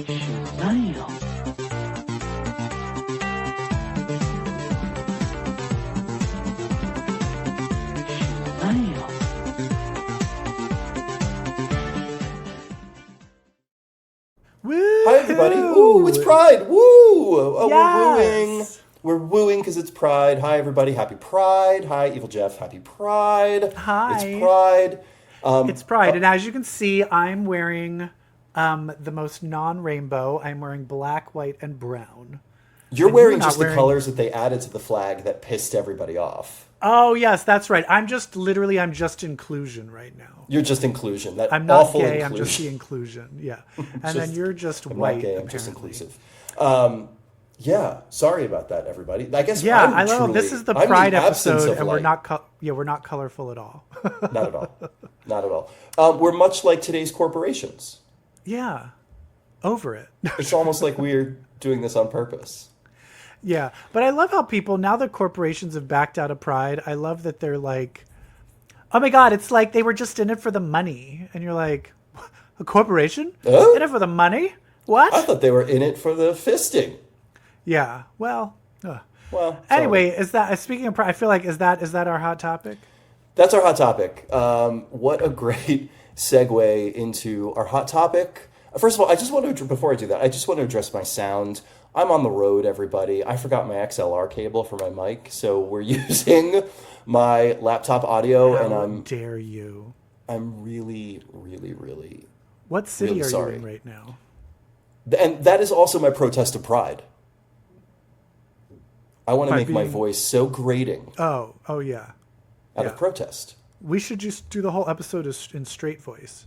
Smile. Smile. Woo! Hi, everybody. Ooh, it's Pride. Woo! Oh, Yes. We're wooing because it's Pride. Hi, everybody. Happy Pride. Hi, EvilJeff. Happy Pride. Hi. It's Pride. It's Pride, and as you can see, I'm wearing the most non-rainbow. I'm wearing black, white, and brown. You're And wearing you're not just the wearing- colors that they added to the flag that pissed everybody off. Oh, yes, that's right. I'm just inclusion right now. You're just inclusion. That I'm not awful gay, inclusion. I'm just the inclusion. Yeah. And then Just- you're just I'm white, not gay. I'm apparently. just inclusive. Yeah. Sorry about that, everybody. I guess. Yeah, I'm I love truly, this is the I'm Pride absence episode, of and we're light. not we're not colorful at all. Not at all. Not at all. We're much like today's corporations. Yeah. Over it. It's almost like we're doing this on purpose. Yeah, but I love how people, now that corporations have backed out of Pride, I love that they're like, oh my God, it's like they were just in it for the money. And you're like, a corporation? Huh? In it for the money? What? I thought they were in it for the fisting. Yeah, well. Well, Anyway, is that, speaking of Pride, I feel like, is that our hot topic? that's our hot topic. What a great segue into our hot topic. First of all, I just want to, before I do that, I just want to address my sound. I'm on the road, everybody. I forgot my XLR cable for my mic, so we're using my laptop audio, and How dare you? I'm really, really, really, What city really are sorry. you in right now? and that is also my protest of pride. I want to By make my being- voice so grating Oh yeah. out Yeah. of protest. We should just do the whole episode in straight voice.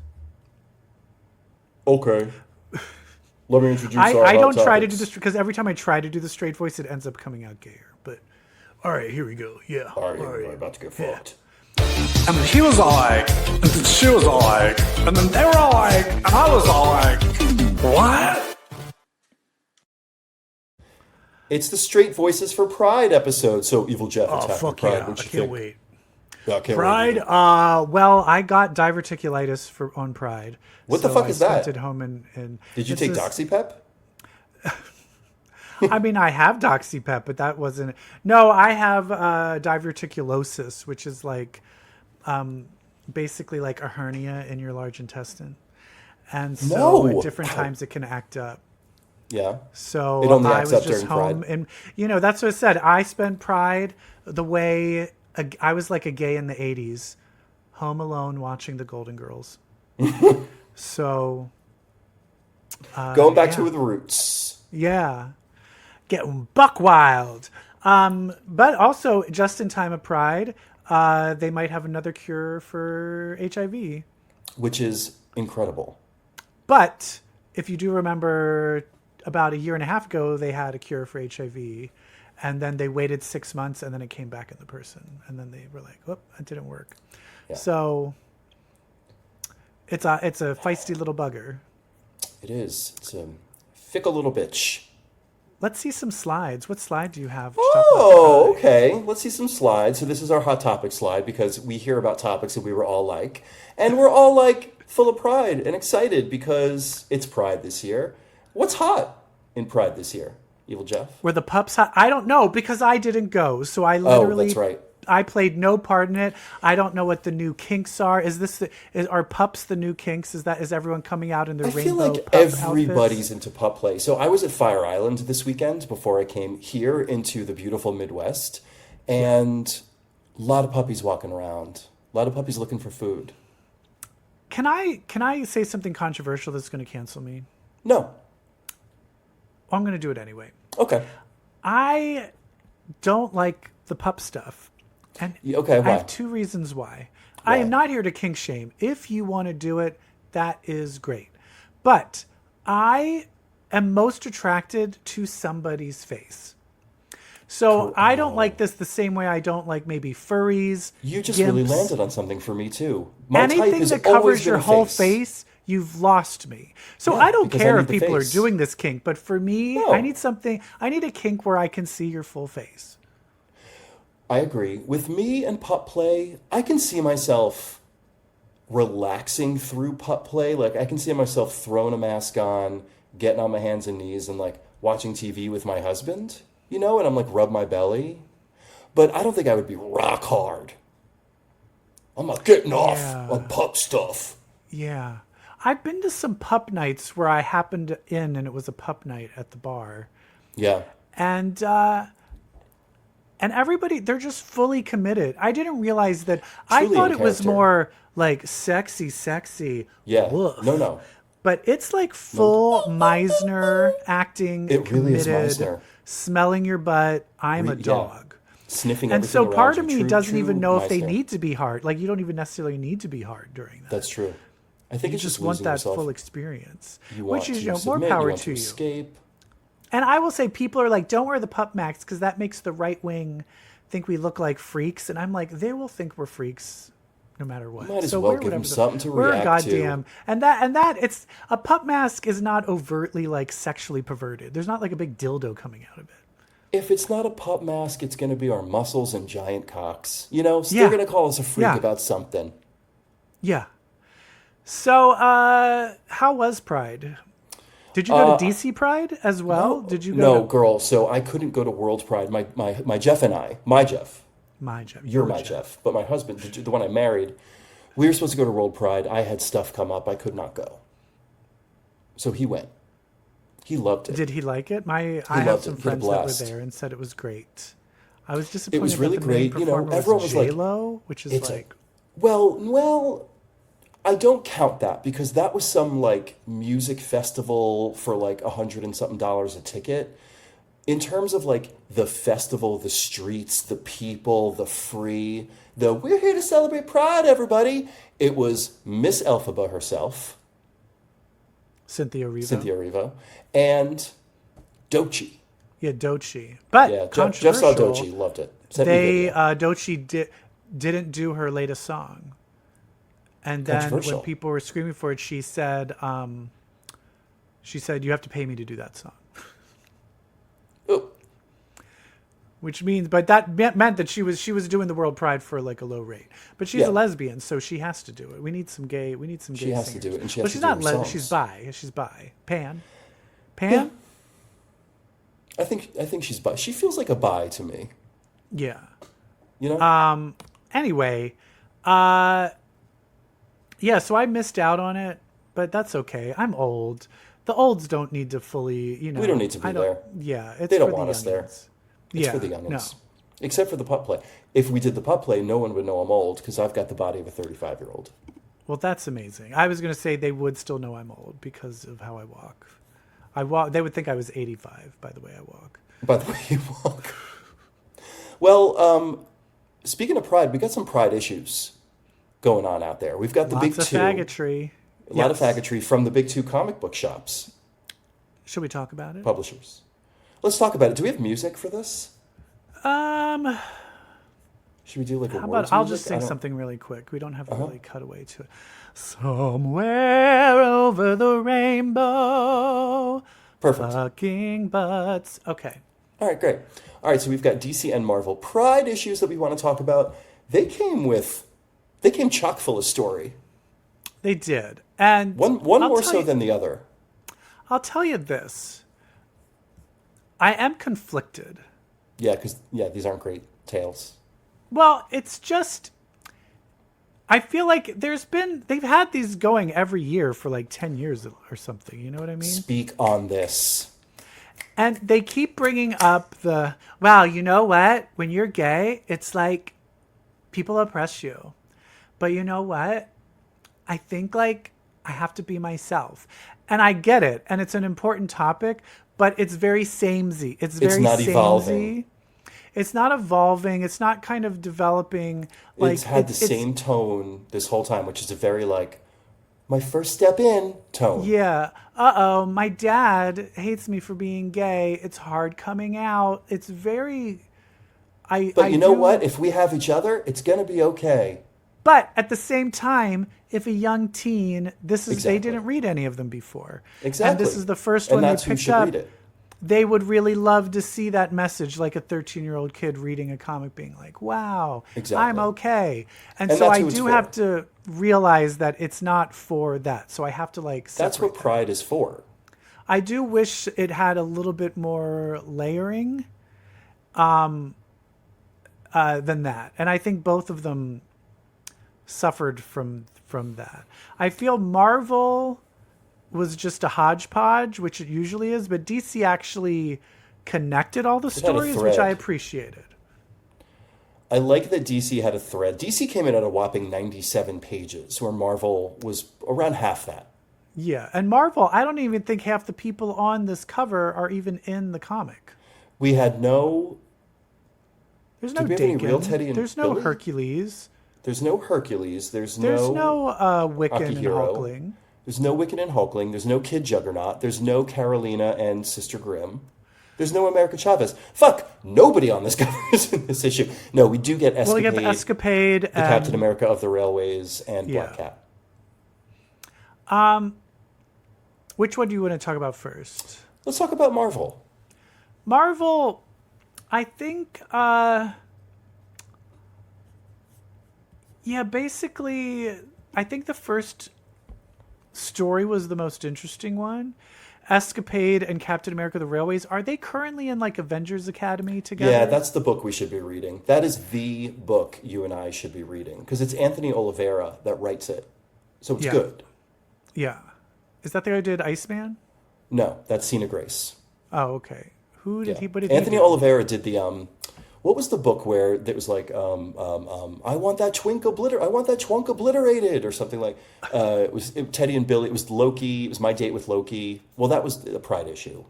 Okay. Let me introduce our I hot don't try to do topics. this because every time I try to do the straight voice, it ends up coming out gayer. But all right, here we go. Yeah. All right, we're about to get fucked. And then he was all like, and then she was all like, and then they were all like, and I was all like, what? It's the Straight Voices for Pride episode. So, EvilJeff, it's Oh Happy fuck Pride. yeah! I What you can't think? wait. Yeah, I can't Pride. wait. Well, I got diverticulitis on Pride. What the so fuck I is that? spent it home and Did you it's take this- Doxypep? I mean, I have Doxypep, but that wasn't. No, I have diverticulosis, which is like, basically like a hernia in your large intestine, and so No. at different times it can act up. Yeah. So It only I acts was up just during home, Pride. and that's what I said. I spent Pride the way I was like a gay in the '80s, home alone watching the Golden Girls. So Going back yeah. to the roots. yeah, getting buck wild. But also just in time of Pride, they might have another cure for HIV. Which is incredible. But if you do remember, about a year and a half ago, they had a cure for HIV, and then they waited 6 months, and then it came back in the person, and then they were like, "Whoop, that didn't work." Yeah. So it's a feisty little bugger. It is. It's a fickle little bitch. Let's see some slides. What slide do you have? To talk about Oh, Pride? okay. Let's see some slides. So this is our hot topic slide because we hear about topics that we were all like. And we're all like full of pride and excited because it's Pride this year. What's hot in Pride this year, EvilJeff? Were the pups hot? I don't know because I didn't go. So I literally, that's right. I played no part in it. I don't know what the new kinks are. Are pups the new kinks? Is everyone coming out in their I feel rainbow like pup everybody's outfits? into pup play. So I was at Fire Island this weekend before I came here into the beautiful Midwest. And a lot of puppies walking around. A lot of puppies looking for food. Can I say something controversial that's going to cancel me? No. I'm going to do it anyway. Okay. I don't like the pup stuff. And Okay, I why? have two reasons why. I am not here to kink shame. If you want to do it, that is great. But I am most attracted to somebody's face. So I don't like this the same way I don't like maybe furries. You just really gimps. landed on something for me, too. My type Anything has that always covers been your a whole face, you've lost me. So Yeah, I don't because I care need if the people are face. doing this kink, but for me, No. I need a kink where I can see your full face. I agree. With me and pup play, I can see myself relaxing through pup play. Like, I can see myself throwing a mask on, getting on my hands and knees and, like, watching TV with my husband, and I'm like, rub my belly. But I don't think I would be rock hard. I'm not getting off on pup stuff. Yeah. I've been to some pup nights where I happened in and it was a pup night at the bar. Yeah. And everybody, they're just fully committed. I didn't realize that. I thought it was more like sexy. Yeah. Woof. No. But it's like full Meisner acting. It really is committed, Meisner. Smelling your butt. I'm a dog. Sniffing and everything so part around of you. me True, doesn't even know if they Meisner. need to be hard. Like, you don't even necessarily need to be hard during that. That's true. I think You it's just just want losing that yourself. full experience. You want Which is, to more submit, power you want to to you. escape. And I will say, people are like, don't wear the pup masks because that makes the right wing think we look like freaks. And I'm like, they will think we're freaks no matter what. Might as so well wear give them whatever something to we're react goddamn. And that it's a pup mask is not overtly like sexually perverted. There's not like a big dildo coming out of it. If it's not a pup mask, it's going to be our muscles and giant cocks. So they're going to call us a freak about something. Yeah. So, how was Pride? Did you go to DC Pride as well? No, Did you go? No, girl. So I couldn't go to World Pride. My Jeff and I, my Jeff. My Jeff. You're my Jeff. But my husband, the one I married, we were supposed to go to World Pride. I had stuff come up. I could not go. So he went. He loved it. Did he like it? I have some it. friends that were blast. there and said it was great. I was disappointed. It was really that the main great. performer Everyone was like, J-Lo, which is it's like, well, I don't count that because that was some like music festival for like $100 and something a ticket. In terms of like the festival, the streets, the people, the free, we're here to celebrate Pride, everybody. It was Miss Elphaba herself, Cynthia Erivo, and Doechii. Yeah, Doechii. But Yeah, Jeff controversial. saw Doechii, loved it. Doechii didn't do her latest song. And then when people were screaming for it, she said, you have to pay me to do that song. Oh. Which means, but that meant that she was doing the World Pride for like a low rate. But she's a lesbian, so she has to do it. We need some gay. She has to do it, and she has to she's do not her songs. She's bi. She's bi. Pan. Yeah. I think she's bi. She feels like a bi to me. Yeah. Anyway. Yeah, so I missed out on it, but that's okay. I'm old. The olds don't need to fully, We don't need to be there. Yeah, it's They don't for want the us there. youngins. It's for the youngins. No. Except for the pup play. If we did the pup play, no one would know I'm old because I've got the body of a 35-year-old. Well, that's amazing. I was going to say they would still know I'm old because of how I walk. They would think I was 85 by the way I walk. By the way you walk. Well, speaking of Pride, we got some Pride issues going on out there. We've got the big two. Lots of faggotry. A lot of faggotry from the big two comic book shops. Should we talk about it? Publishers. Let's talk about it. Do we have music for this? Should we do like a how words about I'll music? just sing something really quick. We don't have to really cut away to it. Somewhere over the rainbow. Perfect. Fucking butts. Okay. All right, great. All right, so we've got DC and Marvel Pride issues that we want to talk about. They came chock full of story. They did. And one more so than the other. I'll tell you this. I am conflicted. Yeah, because these aren't great tales. Well, it's just I feel like they've had these going every year for like 10 years or something. You know what I mean? Speak on this. And they keep bringing up well, you know what? When you're gay, it's like people oppress you. But you know what? I think like I have to be myself. And I get it. And it's an important topic, but it's very samey. It's not evolving. It's not evolving. It's not kind of developing. Like, it's had the same tone this whole time, which is a very like my first step in tone. Yeah. My dad hates me for being gay. It's hard coming out. It's very. But you know what? If we have each other, it's gonna be okay. But at the same time, if a young teen, Exactly. they didn't read any of them before. Exactly. And this is the first and one they that's who picked should up. read it. they would really love to see that message, like a 13-year-old kid reading a comic being like, wow, Exactly. I'm okay. And so that's I who it's do for. have to realize that it's not for that. So I have to like separate That's what that. Pride is for. I do wish it had a little bit more layering than that. And I think both of them suffered from that. I feel Marvel was just a hodgepodge, which it usually is, but DC actually connected all the had a stories, which thread. I appreciated. I like that DC had a thread. DC came in at a whopping 97 pages, where Marvel was around half that. Yeah, and Marvel, I don't even think half the people on this cover are even in the comic. We had no... There's no Did we have any Dagon. real Teddy and There's no Billy? Hercules. There's no Hercules. There's There's no Wiccan and Akihiro. Hulkling. There's no Wiccan and Hulkling. There's no Kid Juggernaut. There's no Carolina and Sister Grimm. There's no America Chavez. Fuck! Nobody on this cover is in this issue. No, we do get Escapade, Well, we get the Escapade the and Captain America of the Railways, and Yeah. Black Cat. Which one do you want to talk about first? Let's talk about Marvel. Marvel, I think, basically, I think the first story was the most interesting one. Escapade and Captain America: The Railways, are they currently in like Avengers Academy together? Yeah, that's the book we should be reading. That is the book you and I should be reading, because it's Anthony Oliveira that writes it. So it's Yeah. good. Yeah. Is that the guy who did Iceman? No, that's Cena Grace. Oh, okay. Who did Yeah. he? What did Anthony he do? Oliveira did the what was the book where it was like I want that twink obliterated or something like Teddy and Billy. It was Loki. It was My Date with Loki. Well, that was a Pride issue.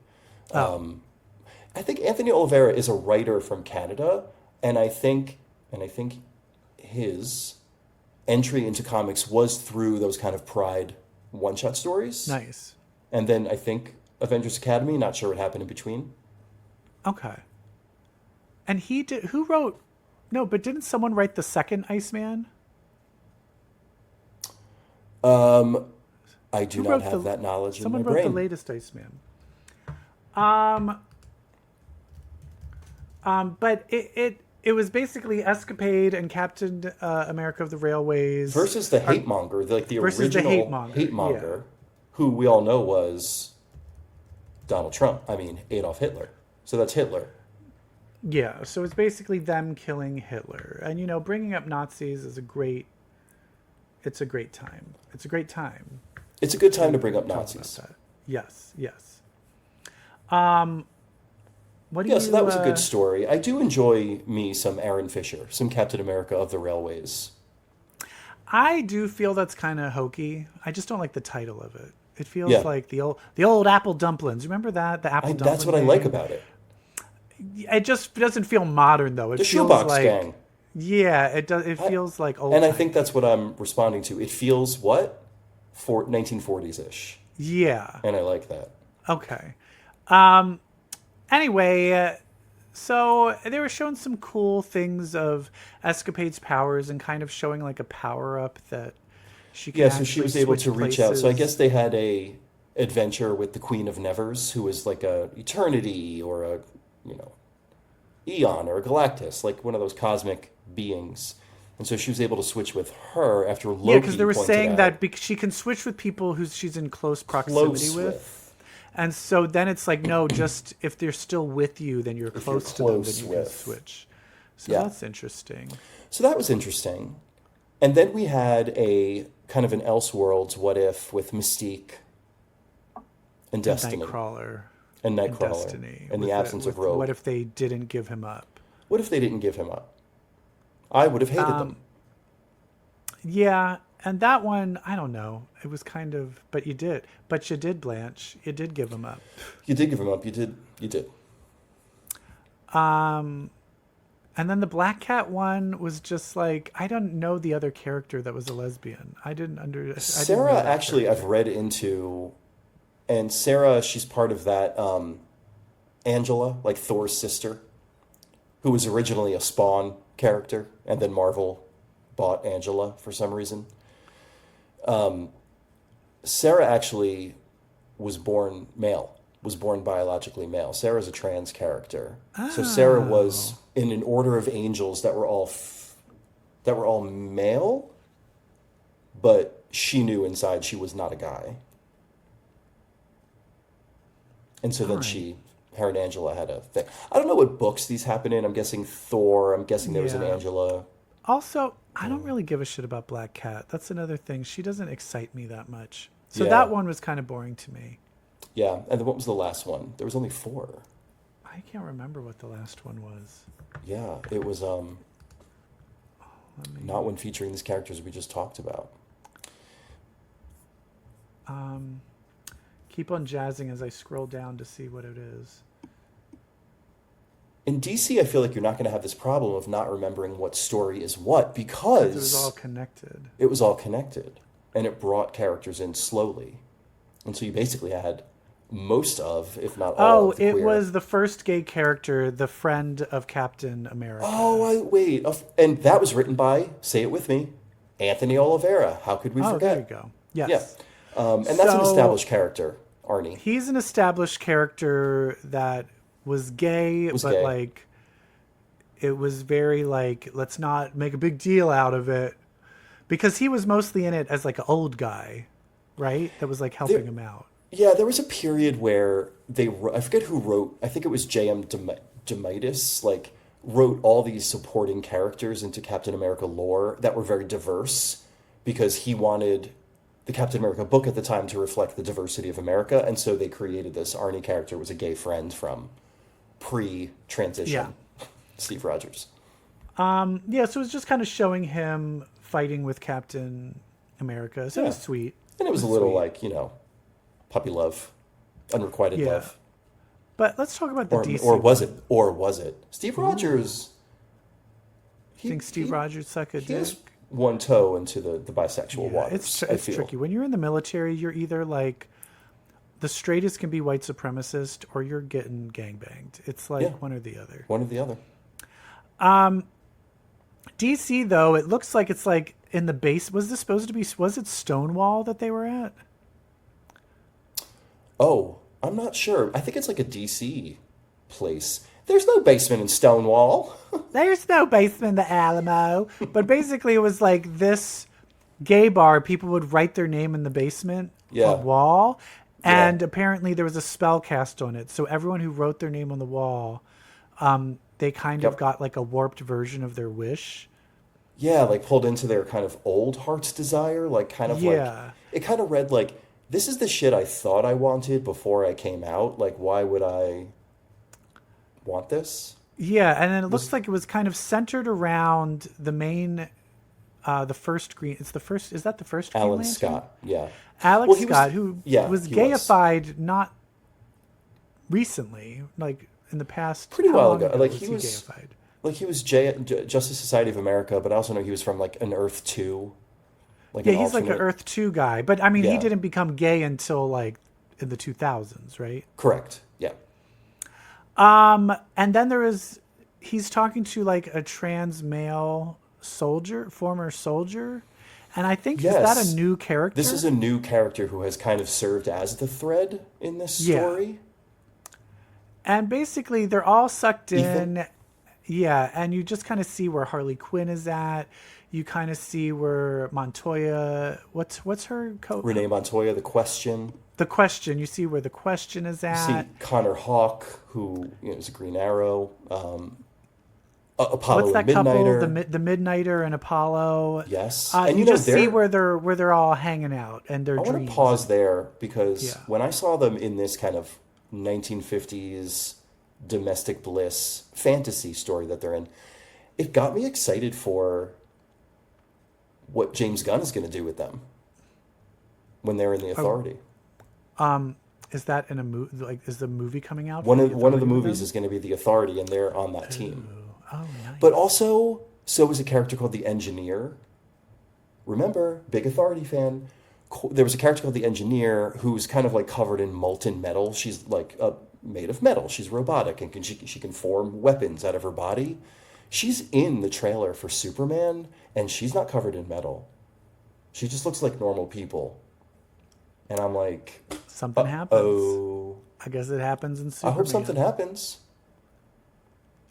I think Anthony Oliveira is a writer from Canada, and I think his entry into comics was through those kind of Pride one-shot stories. Nice. And then I think Avengers Academy. Not sure what happened in between. Okay. And he did. Who wrote? No, but didn't someone write the second Iceman? I do Who not wrote have that knowledge in my Someone wrote brain. the latest Iceman. But it was basically Escapade and Captain America of the Railways Versus the hate monger, like the versus the original hate monger, who we all know was Donald Trump. I mean, Adolf Hitler. So that's Hitler. Yeah, so it's basically them killing Hitler. And, bringing up Nazis is it's a great time. It's a great time. It's a good time to bring up talk about Nazis. that. Yes. What do Yeah, you, so that was a good story. I do enjoy me some Aaron Fisher, some Captain America of the Railways. I do feel that's kind of hokey. I just don't like the title of it. It feels Yeah. like the old apple dumplings. Remember that? The apple dumpling That's what I game? like about it. It just doesn't feel modern though. It The feels Shoebox like, Gang. Yeah, it does. It feels like old. And I time. think that's what I'm responding to. It feels what? 1940s-ish. Yeah. And I like that. Okay. Anyway, so they were showing some cool things of Escapade's powers and kind of showing like a power up that she can. Yeah, so she was able to switch reach out. So I places. guess they had a adventure with the Queen of Nevers, who was like a eternity or a, eon or a Galactus, like one of those cosmic beings. And so she was able to switch with her after Loki. Yeah, because they were pointed saying out that she can switch with people who she's in close proximity with. And so then it's like, no, just if they're still with you, then you're close to them, then close you can with. switch. So Yeah. that's interesting. So that was interesting. And then we had a kind of an Elseworlds what if with Mystique and Destiny. Nightcrawler. And Nightcrawler. Destiny. And the With absence of Rogue. What if they didn't give him up? What if they didn't give him up? I would have hated them. Yeah, and that one, I don't know. It was kind of, but you did, Blanche. You did give him up. You did give him up. You did. And then the Black Cat one was just like, I don't know the other character that was a lesbian. I didn't understand. Sarah, actually, I've read into, and Sarah, she's part of that Angela, like Thor's sister, who was originally a Spawn character, and then Marvel bought Angela for some reason. Sarah actually was born male, was born biologically male. Sarah's a trans character. So Sarah was in an order of angels that were all male, but she knew inside she was not a guy. And so then her and Angela had a thing. I don't know what books these happen in. I'm guessing Thor. I'm guessing there was an Angela. Also, I don't really give a shit about Black Cat. That's another thing. She doesn't excite me that much. So that one was kind of boring to me. Yeah, and then what was the last one? There was only 4. I can't remember what the last one was. Yeah, it was not one featuring these characters we just talked about. Keep on jazzing as I scroll down to see what it is. In DC, I feel like you're not going to have this problem of not remembering what story is what, because it was all connected. It was all connected, and it brought characters in slowly. And so you basically had most of, if not all of the queer. Was the first gay character, the friend of Captain America. Wait. And that was written by, say it with me, Anthony Oliveira. How could we forget? There you go. Yes. Yeah. And that's an established character, Arnie. He's an established character that was gay, but like, it was very like, let's not make a big deal out of it. Because he was mostly in it as like an old guy, right? That was like helping him out. Yeah, there was a period where I forget who wrote, I think it was J.M. DeMatteis, like, wrote all these supporting characters into Captain America lore that were very diverse because he wanted the Captain America book at the time to reflect the diversity of America, and so they created this. Arnie character was a gay friend from pre-transition Steve Rogers. So it was just kind of showing him fighting with Captain America, so it was sweet. And it was a little like, puppy love, unrequited love. But let's talk about the DC. Or was it? Steve Rogers. You think Steve Rogers suck a dick? He has one toe into the bisexual waters. It's tricky. When you're in the military, you're either like the straightest can be white supremacist, or you're getting gangbanged. It's like one or the other. One or the other. DC though, it looks like it's like in the base. Was it Stonewall that they were at? Oh, I'm not sure. I think it's like a DC place. There's no basement in Stonewall. There's no basement in the Alamo. But basically it was like this gay bar. People would write their name in the basement on the wall. And apparently there was a spell cast on it. So everyone who wrote their name on the wall, they kind of got like a warped version of their wish. Yeah, like pulled into their kind of old heart's desire. Like kind of like, it kind of read like, this is the shit I thought I wanted before I came out. Like, why would I want this? Yeah, and then it looks like it was kind of centered around the main, the first Green. Is that the first Green Alan Lantern? Scott, yeah. Alex Scott, who was gayified not recently, like in the past. Pretty while ago. Like he was gayified. Like he was Justice Society of America, but I also know he was from like an Earth 2. Like he's like an Earth 2 guy. But I mean, he didn't become gay until like in the 2000s, right? Correct. Yeah. And then he's talking to like a trans male former soldier. And I think, is that a new character? This is a new character who has kind of served as the thread in this story. And basically they're all sucked in. Yeah. And you just kind of see where Harley Quinn is at. You kind of see where Montoya, what's her code? Renee Montoya, The Question. The Question. You see where The Question is at. You see Connor Hawke, who is a Green Arrow. Apollo what's that and Midnighter. Couple? The Midnighter and Apollo. Yes. And you just see where they're all hanging out and their dreams. I want to pause there because when I saw them in this kind of 1950s domestic bliss fantasy story that they're in, it got me excited for what James Gunn is going to do with them when they're in the Authority. Is that in a movie? Like, is the movie coming out? One of the movies is going to be the Authority, and they're on that team. Oh, nice. But also, so is a character called the Engineer. Remember, big Authority fan. There was a character called the Engineer who's kind of like covered in molten metal. She's like made of metal. She's robotic and she can form weapons out of her body. She's in the trailer for Superman, and she's not covered in metal. She just looks like normal people. And I'm like, something happens. Oh, I guess it happens in I Superman. hope something happens.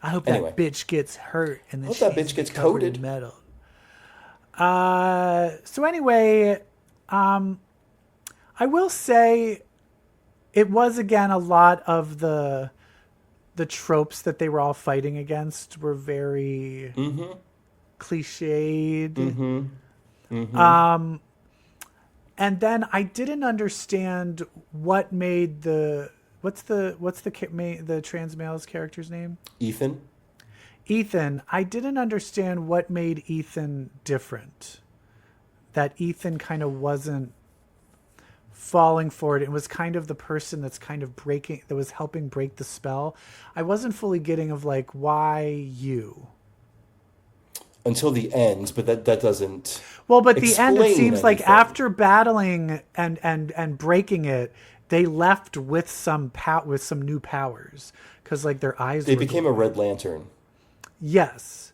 I hope Anyway. that bitch gets hurt and then I hope that bitch gets covered in coated. metal. So anyway, I will say it was again a lot of the tropes that they were all fighting against were very cliched. And then I didn't understand what made the trans male's character's name? Ethan? Ethan. I didn't understand what made Ethan different. That Ethan kind of wasn't falling for it. It was kind of the person that's kind of that was helping break the spell. I wasn't fully getting of like, why you? Until the end, but that doesn't. Well, but the end, it seems like anything. after battling and breaking it, they left with some new powers because like their eyes. They were became glowing. a Red Lantern. Yes.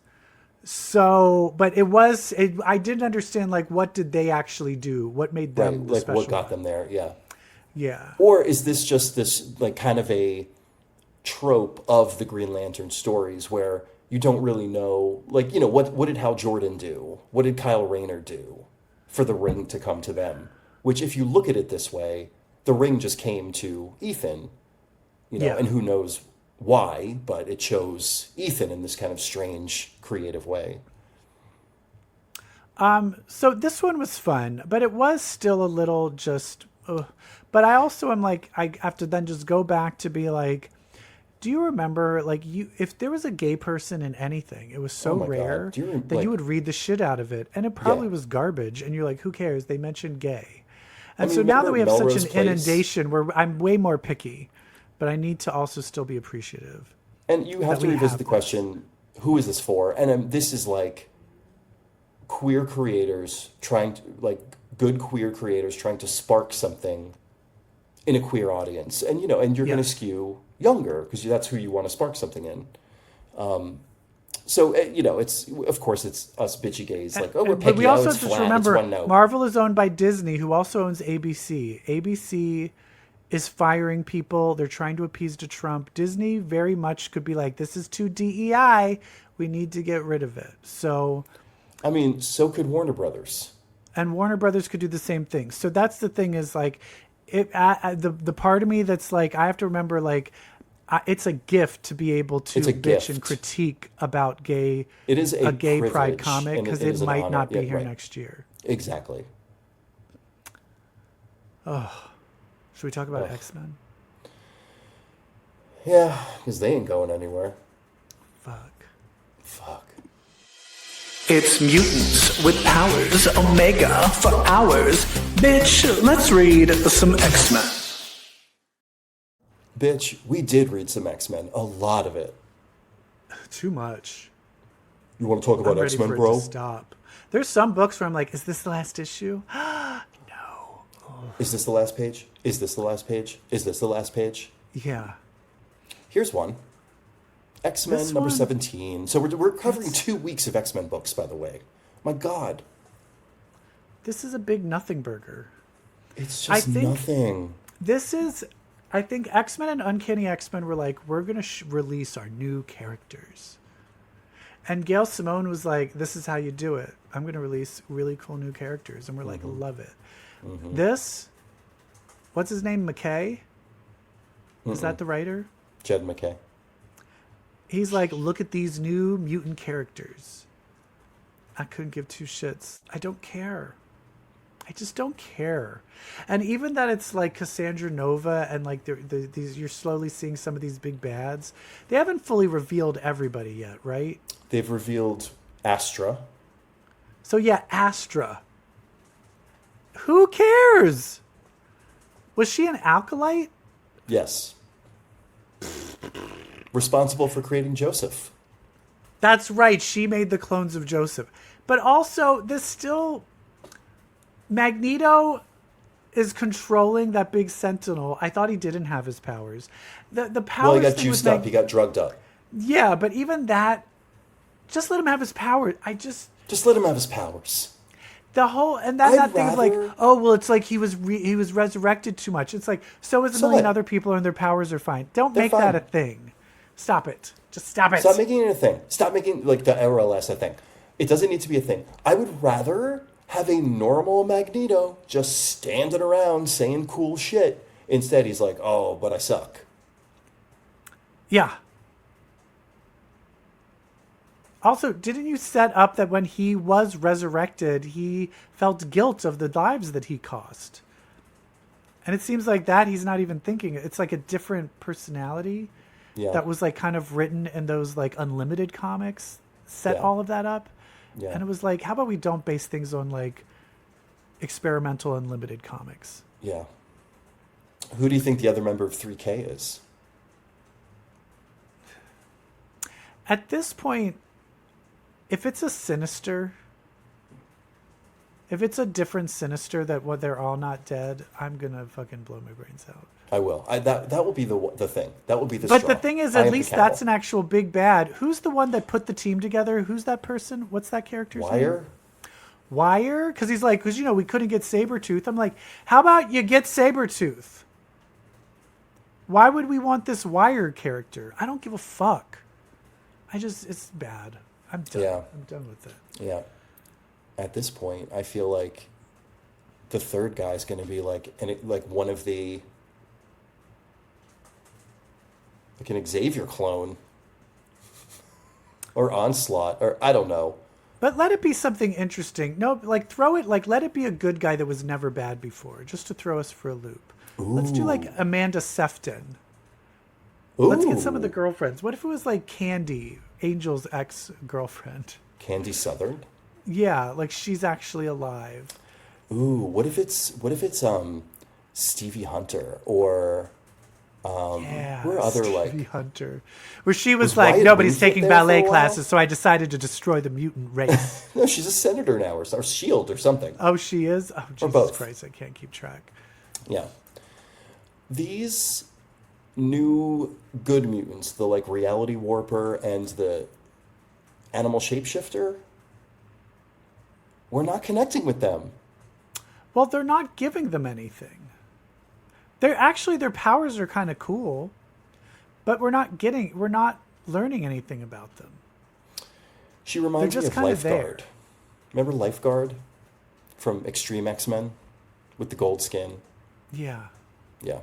So, but I didn't understand like what did they actually do? What made them Right, like special? what got them there? Yeah. Yeah. Or is this just this like kind of a trope of the Green Lantern stories where you don't really know, like, you know, what did Hal Jordan do? What did Kyle Rayner do for the ring to come to them? Which, if you look at it this way, the ring just came to Ethan, you know, Yeah. and who knows why, but it chose Ethan in this kind of strange, creative way. So this one was fun, but it was still a little just. But I also am like, I have to then just go back to be like, do you remember, like, if there was a gay person in anything, it was so Oh my God. rare Do you that you would read the shit out of it, and it probably Yeah. was garbage, and you're like, who cares? They mentioned gay. And mean, so now that remember we have Melrose such an Place? inundation where I'm way more picky, but I need to also still be appreciative. And you have to we revisit have the this. question, who is this for? And this is like queer creators good queer creators trying to spark something in a queer audience. And, you know, and you're going to Yes. skew younger because that's who you want to spark something in. So, you know, it's us bitchy gays like, oh, we're But Peggy, we also it's just flat, remember it's one note. Marvel is owned by Disney, who also owns ABC. ABC is firing people. They're trying to appease to Trump. Disney very much could be like, this is too DEI. We need to get rid of it. So, I mean, so could Warner Brothers. and Warner Brothers could do the same thing. So that's the thing is like, the part of me that's like, I have to remember like, it's a gift to be able to It's a bitch gift. and critique about gay. It is a gay pride privilege, comic and because it it is an might honor. not be Yeah, here right. next year. Exactly. Should we talk about X-Men? Yeah, because they ain't going anywhere. Fuck. It's mutants with powers, Omega for hours. Bitch, let's read some X-Men. Bitch, we did read some X-Men. A lot of it. Too much. You want to talk I'm about ready X-Men, for it bro? to stop. There's some books where I'm like, is this the last issue? Is this the last page? Is this the last page? Is this the last page? Yeah. Here's one. X-Men This number one- 17. So we're covering 2 weeks of X-Men books, by the way. My God. This is a big nothing burger. It's I just think- nothing. I think X-Men and Uncanny X-Men were like, we're going to release our new characters. And Gail Simone was like, this is how you do it. I'm going to release really cool new characters. And we're like, love it. This, what's his name? McKay? Is that the writer? Jed McKay. He's like, look at these new mutant characters. I couldn't give two shits. I don't care. I just don't care. And even that it's like Cassandra Nova and like these, you're slowly seeing some of these big bads. They haven't fully revealed everybody yet, right? They've revealed Astra. So yeah, Astra. Who cares? Was she an alkalite? Yes. Responsible for creating Joseph. That's right. She made the clones of Joseph. But also, this still... Magneto is controlling that big sentinel. I thought he didn't have his powers. The powers Well, he got thing with juiced up. He got drugged up. Yeah, but even that... Just let him have his powers. Just let him have his powers. The whole and then I'd that thing of like, rather- oh well, it's like he was resurrected too much. It's like so is a So million what? other people and their powers are fine. Don't They're make that fine. a thing. Stop it. Just stop it. Stop making it a thing. Stop making like the RLS a thing. It doesn't need to be a thing. I would rather have a normal Magneto just standing around saying cool shit. Instead, he's like, "Oh, but I suck." Yeah. Also, didn't you set up that when he was resurrected, he felt guilt of the lives that he cost? And it seems like that he's not even thinking. It's like a different personality Yeah. that was like kind of written in those like Unlimited comics, set Yeah. all of that up. Yeah. And it was like, how about we don't base things on like experimental Unlimited comics? Yeah. Who do you think the other member of 3K is? At this point, if it's a Sinister, if it's a different Sinister that what they're all not dead, I'm gonna fucking blow my brains out. I will. That will be the thing. That will be the. But straw. the thing is, I at am least the that's an camel. actual big bad. Who's the one that put the team together? Who's that person? What's that character's name? Wire. Wire? Because he's like, because we couldn't get Sabretooth. I'm like, how about you get Sabretooth? Why would we want this Wire character? I don't give a fuck. it's bad. I'm done. Yeah. I'm done with it. Yeah. At this point, I feel like the third guy's going to be like one of the like an Xavier clone or Onslaught or I don't know. But let it be something interesting. No, like throw it, like let it be a good guy that was never bad before, just to throw us for a loop. Let's do like Amanda Sefton. Let's get some of the girlfriends. What if it was like Candy, Angel's ex-girlfriend? Candy Southern. Yeah, like she's actually alive. Ooh, what if it's Stevie Hunter or Yeah, where other Stevie like Hunter, where she was Was like, Wyatt nobody's Ruth taking there for a ballet while? classes, so I decided to destroy the mutant race. no, she's a senator now or Shield or something. Oh, she is? Oh, Jesus both. Christ, I can't keep track. Yeah. These new good mutants, the like reality warper and the animal shapeshifter, we're not connecting with them. Well, they're not giving them anything. They're actually, their powers are kind of cool, but we're not learning anything about them. She reminds They're me just of kinda there. Lifeguard. Remember Lifeguard from Extreme X-Men with the gold skin? Yeah. Yeah.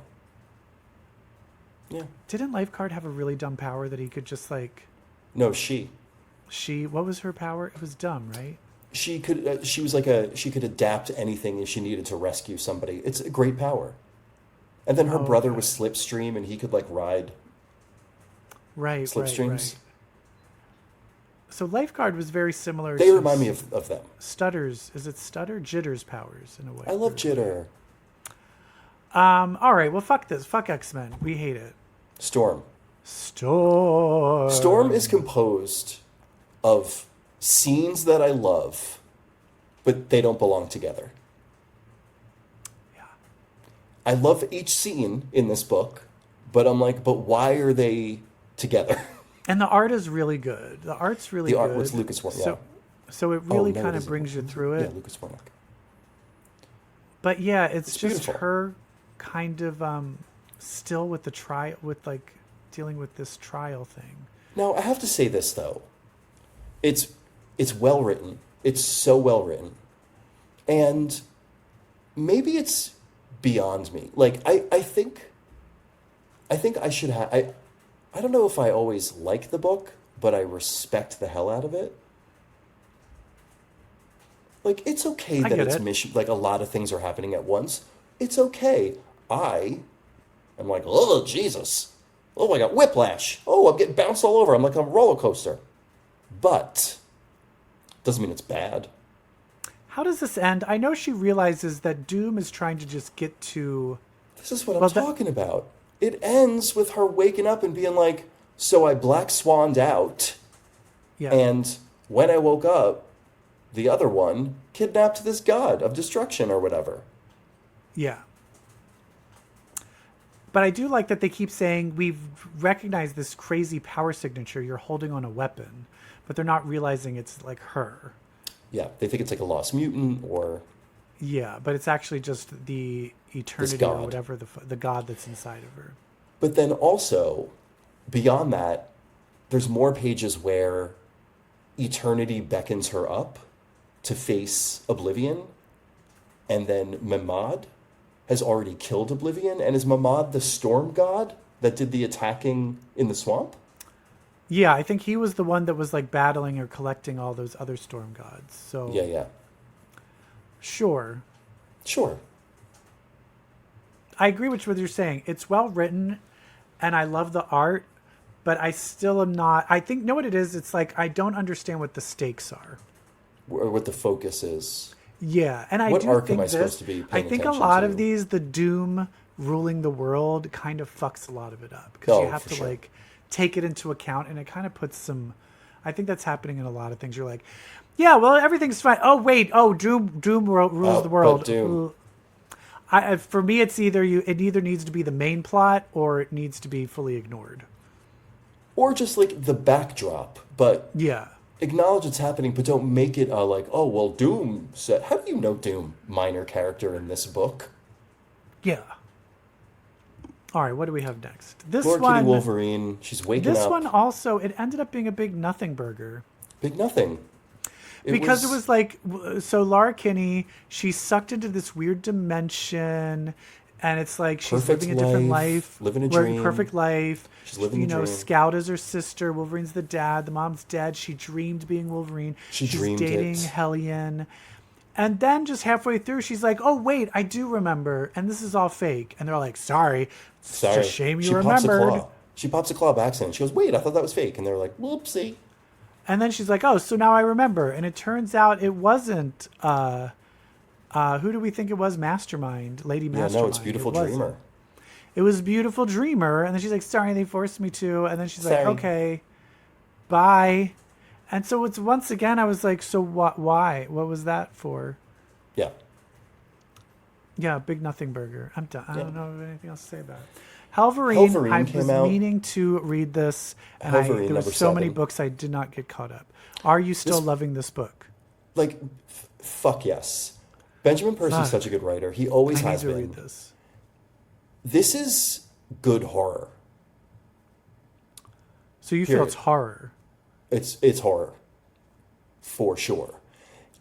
Yeah. Didn't Lifeguard have a really dumb power that he could just like, No, she what was her power? It was dumb, right? she could she could adapt to anything if she needed to rescue somebody. It's a great power. And then her brother okay. was Slipstream, and he could like ride Right, slipstreams. right. So Lifeguard was very similar They to remind me of them. Stutter's, is it Stutter? Jitter's powers in a way. I love Jitter. All right, well, fuck this. Fuck X-Men. We hate it. Storm. Storm. Storm is composed of scenes that I love, but they don't belong together. Yeah. I love each scene in this book, but I'm like, but why are they together? And the art is really good. The art's really The good. art was Lucas Warnock. So, so it really no, kind it of isn't. brings you through it. Yeah, Lucas Warnock. But yeah, it's just beautiful. her kind of still with the trial, with like dealing with this trial thing. Now, I have to say this though. It's well written. It's so well written. And maybe it's beyond me. Like I think I should have I don't know if I always like the book, but I respect the hell out of it. Like it's okay I that get it's it. mission like a lot of things are happening at once. It's okay. I'm like, oh Jesus. Oh, I got whiplash. Oh, I'm getting bounced all over. I'm like a roller coaster. But doesn't mean it's bad. How does this end? I know she realizes that Doom is trying to just get to. This is what I'm Well, talking about. It ends with her waking up and being like, so I black swanned out, Yeah. and when I woke up, the other one kidnapped this god of destruction or whatever. Yeah. But I do like that they keep saying, we've recognized this crazy power signature. You're holding on a weapon. But they're not realizing it's like her. Yeah, they think it's like a lost mutant or Yeah, but it's actually just the eternity or god. whatever the god that's inside of her. But then also, beyond that, there's more pages where eternity beckons her up to face Oblivion, and then Mimad has already killed Oblivion, and is Mimad the storm god that did the attacking in the swamp? Yeah, I think he was the one that was like battling or collecting all those other storm gods. So Yeah. Sure. Sure. I agree with what you're saying. It's well written, and I love the art, but I still am not. I think, know what it is? It's like I don't understand what the stakes are. Or what the focus is. Yeah, and I What do arc think am I this. supposed to be I paying think a attention lot to? of these, the Doom ruling the world, kind of fucks a lot of it up because Oh, you have for to sure. like take it into account, and it kind of puts some. I think that's happening in a lot of things. You're like, yeah, well, everything's fine. Oh wait, Doom rules the world. But Doom. For me, it's either it either needs to be the main plot or it needs to be fully ignored. Or just like the backdrop, but Yeah. acknowledge it's happening, but don't make it like, oh, well, Doom said. How do you know Doom, minor character in this book? Yeah. All right, what do we have next? This Lord one, Kitty Wolverine, she's waking this up. one also, it ended up being a big nothing burger. Big nothing. Because it was like, so Laura Kinney, she's sucked into this weird dimension, and it's like she's Perfect living a different life, life. living a living dream. Perfect life. She's living a dream. Scout is her sister. Wolverine's the dad. The mom's dead. She dreamed being Wolverine. She's She's dreamed dating it. Hellion. And then just halfway through, she's like, oh, wait, I do remember. And this is all fake. And they're like, sorry. It's just a shame you She pops a remembered. claw. She pops a claw by accident. She goes, wait, I thought that was fake. And they're like, whoopsie. And then she's like, oh, so now I remember. And it turns out it wasn't, who do we think it was? Mastermind, Lady Yeah, Mastermind. no, it's Beautiful It wasn't. Dreamer. It was Beautiful Dreamer. And then she's like, sorry, they forced me to. And then she's like, Sorry. okay, bye. And so it's once again, I was like, so what, why? What was that for? Yeah. Yeah, Big Nothing Burger. I'm done. I Yeah. don't know anything else to say about it. Helverine, I came was out. meaning to read this, and Helverine, there number was so many 7. books I did not get caught up. Are you still loving this book? Like, fuck yes. Benjamin Percy's Fuck. such a good writer. He always I need has to been. read this. This is good horror. So you feel Period. it's horror? It's horror, for sure.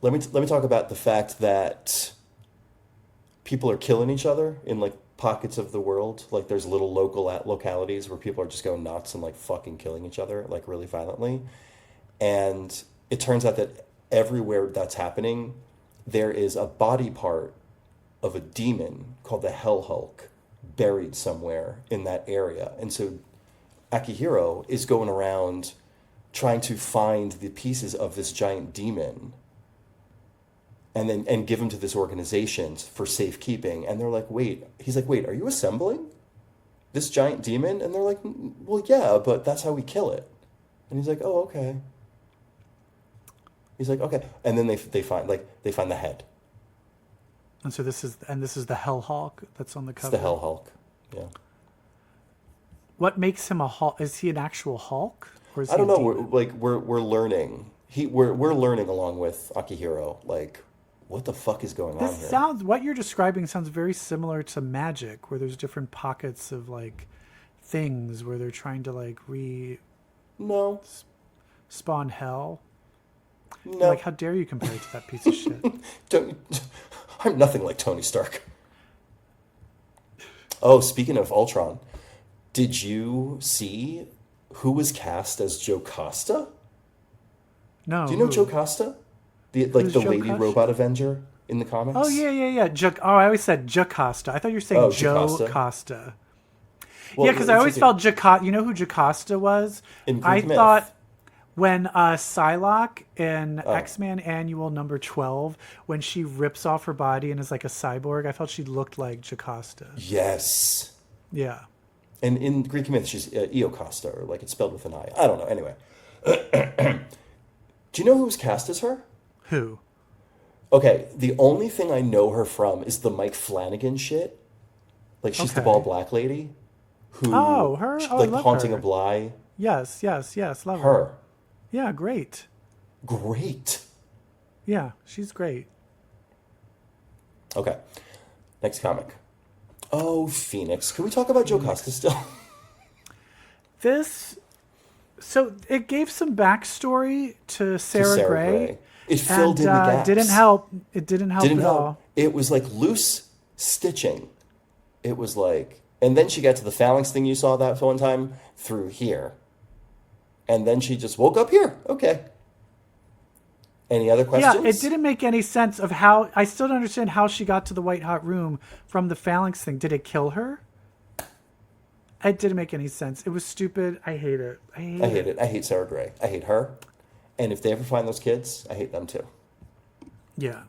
Let me talk about the fact that people are killing each other in like pockets of the world. Like there's little localities where people are just going nuts and like fucking killing each other like really violently. And it turns out that everywhere that's happening, there is a body part of a demon called the Hell Hulk buried somewhere in that area. And so Akihiro is going around trying to find the pieces of this giant demon and give them to this organization for safekeeping. And they're like, he's like, wait, are you assembling this giant demon? And they're like, well, yeah, but that's how we kill it. And he's like, oh, okay. He's like, okay. And then they find the head. And so this is the Hell Hawk that's on the It's cover. the Hell Hulk. Yeah. What makes him a Hulk? Is he an actual Hulk? Or is I don't he a know. demon? We're learning. We're learning along with Akihiro. Like, what the fuck is going on This here? sounds, what you're describing sounds very similar to Magic, where there's different pockets of like things where they're trying to like No, spawn hell. no. Like, how dare you compare it to that piece of shit? I'm nothing like Tony Stark. Oh, speaking of Ultron, did you see who was cast as Joe Costa? No. Do you know who? Joe Costa? The Who's Joe lady Costa? robot Avenger in the comics? Oh yeah. I always said Jocasta. I thought you were saying Oh, Joe Jocasta. Costa. Well, Yeah, because I it's always easy. felt Jocasta. You know who Jocasta was? In I Greek myth. thought when Psylocke in Oh. X-Men Annual number 12, when she rips off her body and is like a cyborg, I felt she looked like Jocasta. Yes. Yeah. And in Greek myth, she's Iocosta, or like it's spelled with an I. I don't know. Anyway. Do you know who was cast as her? Who? Okay, the only thing I know her from is the Mike Flanagan shit. Like, she's the Okay. bald black lady who... Oh, her? Oh, I like, love Haunting her. of Bly. Yes. Love her. Her. Yeah, great. Great. Yeah, she's great. Okay. Next comic. Oh, Phoenix. Can we talk about Joe Costa still? So it gave some backstory to Sarah Gray. It filled in the gaps. Didn't help. It didn't help at all. It was like loose stitching. It was like, and then she got to the phalanx thing you saw that one time through here. And then she just woke up here. Okay. Any other questions? Yeah, it didn't make any sense of how. I still don't understand how she got to the white hot room from the phalanx thing. Did it kill her? It didn't make any sense. It was stupid. I hate it. I hate it. I hate Sarah Gray. I hate her. And if they ever find those kids, I hate them too. Yeah.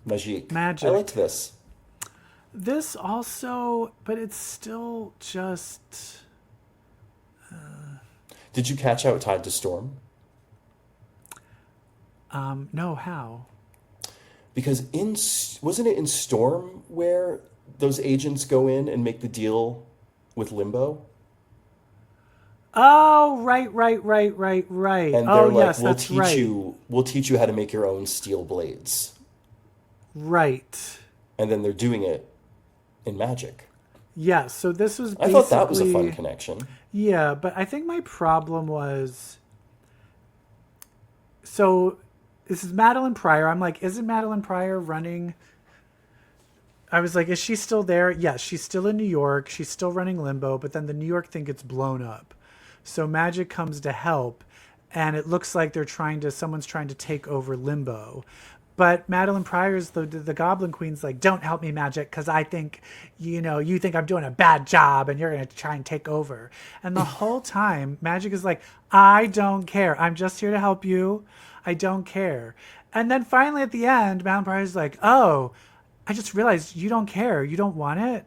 Magic. I liked this. This also, but it's still just. Did you catch how it tied to Storm? No, how? Because wasn't it in Storm where those agents go in and make the deal with Limbo? Oh, right. And they're like, yes, we'll teach you how to make your own steel blades. Right. And then they're doing it in magic. Yeah, so this was I thought that was a fun connection. Yeah, but I think my problem was... So, this is Madeline Pryor. I'm like, isn't Madeline Pryor running... I was like, is she still there? Yes, she's still in New York. She's still running Limbo, but then the New York thing gets blown up. So Magic comes to help, and it looks like someone's trying to take over Limbo. But Madeline Pryor's the Goblin Queen's like, don't help me, Magic, because I think, you think I'm doing a bad job, and you're going to try and take over. And the whole time, Magic is like, I don't care. I'm just here to help you. I don't care. And then finally at the end, Madeline Pryor's like, oh, I just realized you don't care. You don't want it.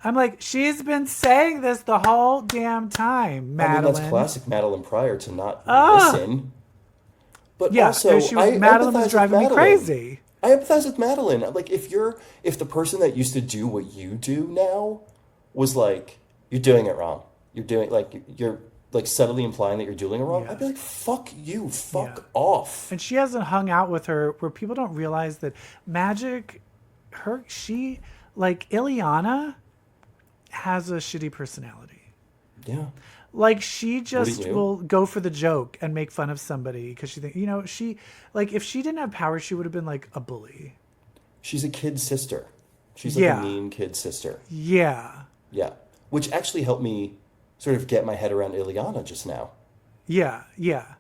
I'm like, she's been saying this the whole damn time, Madeline. I mean, that's classic Madeline Pryor to not listen. But yeah, also, Madeline was driving me crazy. I empathize with Madeline. Like, if the person that used to do what you do now was like, you're doing it wrong. You're subtly implying that you're doing it wrong. Yeah. I'd be like, fuck you, fuck off. And she hasn't hung out with her where people don't realize that Magic, Ileana has a shitty personality. Yeah. Like, she just will go for the joke and make fun of somebody because she thinks, if she didn't have power, she would have been like a bully. She's a kid sister. She's like a mean kid sister. Yeah. Yeah. Which actually helped me sort of get my head around Ileana just now. Yeah.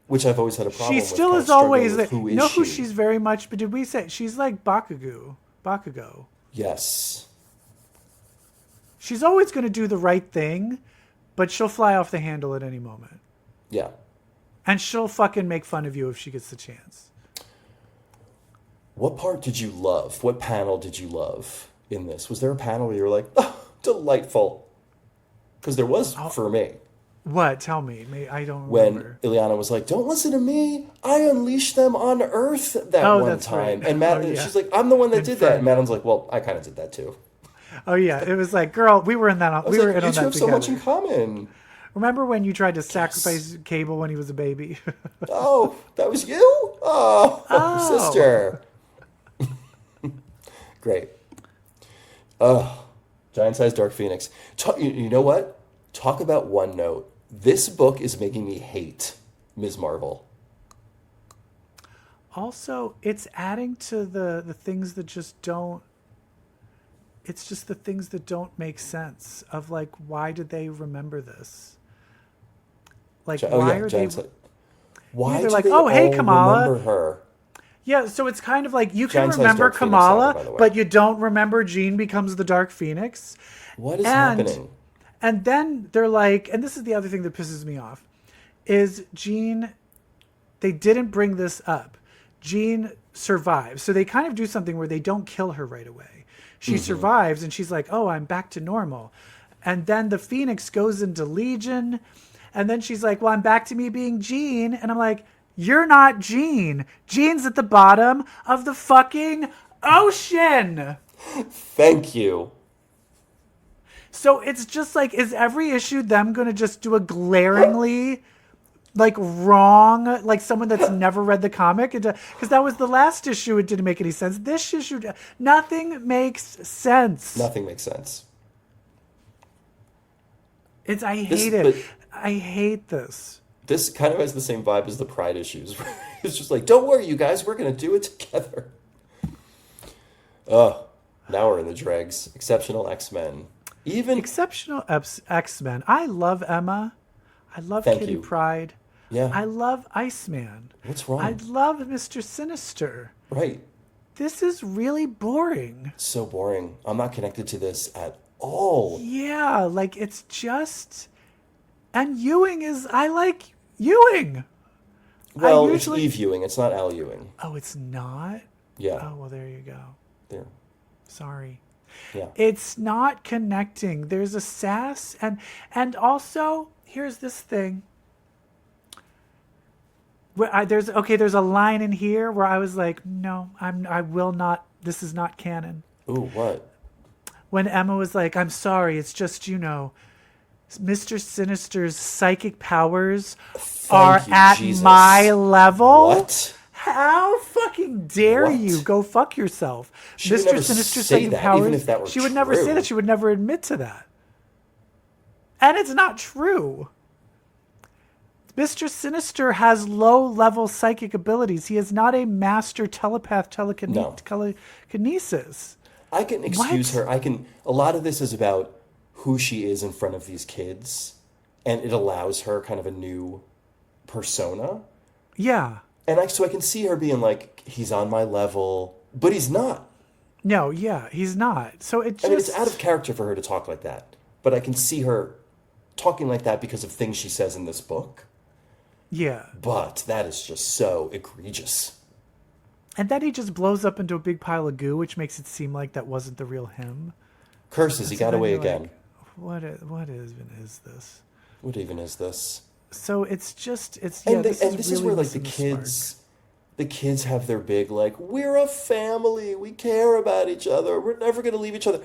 Which I've always had a problem with. She still is always that. You know who she's very much, but did we say she's like Bakugo? Yes. She's always going to do the right thing, but she'll fly off the handle at any moment. Yeah. And she'll fucking make fun of you if she gets the chance. What part did you love? What panel did you love in this? Was there a panel where you were like, oh, delightful? Because there was for me. What? Tell me. I don't remember. When Ileana was like, don't listen to me. I unleashed them on Earth that one time. Right. And she's like, I'm the one that did that. And Madeline's like, well, I kind of did that too. Oh, yeah. It was like, girl, we were in that. We were in on that together. You two have so much in common. Remember when you tried to sacrifice Cable when he was a baby? Oh, that was you? Oh. Sister. Great. Giant-sized Dark Phoenix. You know what? Talk about one note. This book is making me hate Ms. Marvel. Also, it's adding to the things that just don't... It's just the things that don't make sense of, like, why did they remember this? Like, why are they... Why they're do like, they oh, hey, all Kamala. remember her? Yeah, so it's kind of like you can Giant-sized remember Dark Phoenix Kamala, Saga, by the way. but you don't remember Jean becomes the Dark Phoenix. What is happening? And then they're like, and this is the other thing that pisses me off, is Jean, they didn't bring this up. Jean survives. So they kind of do something where they don't kill her right away. She survives and she's like, oh, I'm back to normal. And then the Phoenix goes into Legion. And then she's like, well, I'm back to me being Jean. And I'm like, you're not Jean. Jean's at the bottom of the fucking ocean. Thank you. So it's just like, is every issue them going to just do a glaringly like wrong, like someone that's never read the comic, because that was the last issue. It didn't make any sense. This issue, nothing makes sense. Nothing makes sense. I hate it. I hate this. This kind of has the same vibe as the Pride issues. It's just like, don't worry, you guys, we're going to do it together. Now we're in the dregs. Exceptional X-Men. Exceptional X-Men. I love Emma. I love Kitty Pryde. Yeah. I love Iceman. What's wrong? I love Mr. Sinister. Right. This is really boring. So boring. I'm not connected to this at all. Yeah, like it's just... And Ewing is... I like Ewing. Well, it's Eve Ewing. It's not Al Ewing. Oh, it's not? Yeah. Oh, well, there you go. There. Sorry. Yeah. It's not connecting. There's a sass. And also, here's this thing. There's a line in here where I was like, no, I will not. This is not canon. Ooh, what? When Emma was like, I'm sorry, it's just, Mr. Sinister's psychic powers are at Jesus. my level. What? How fucking dare you? Go fuck yourself. She would Mr. never Sinister's say psychic that, powers. even if that were she would never say true. that. She would never admit to that. And it's not true. Mr. Sinister has low-level psychic abilities. He is not a master telepath telekinesis. I can excuse her. A lot of this is about who she is in front of these kids, and it allows her kind of a new persona. Yeah. And so I can see her being like, he's on my level, but he's not. No, yeah, he's not. So it just... I mean, it's out of character for her to talk like that, but I can see her talking like that because of things she says in this book. Yeah. But that is just so egregious. And then he just blows up into a big pile of goo, which makes it seem like that wasn't the real him. Curses, he got away again. What even is this? What even is this? So it's just This really is where like the missing kids have their big like, we're a family, we care about each other, we're never gonna leave each other.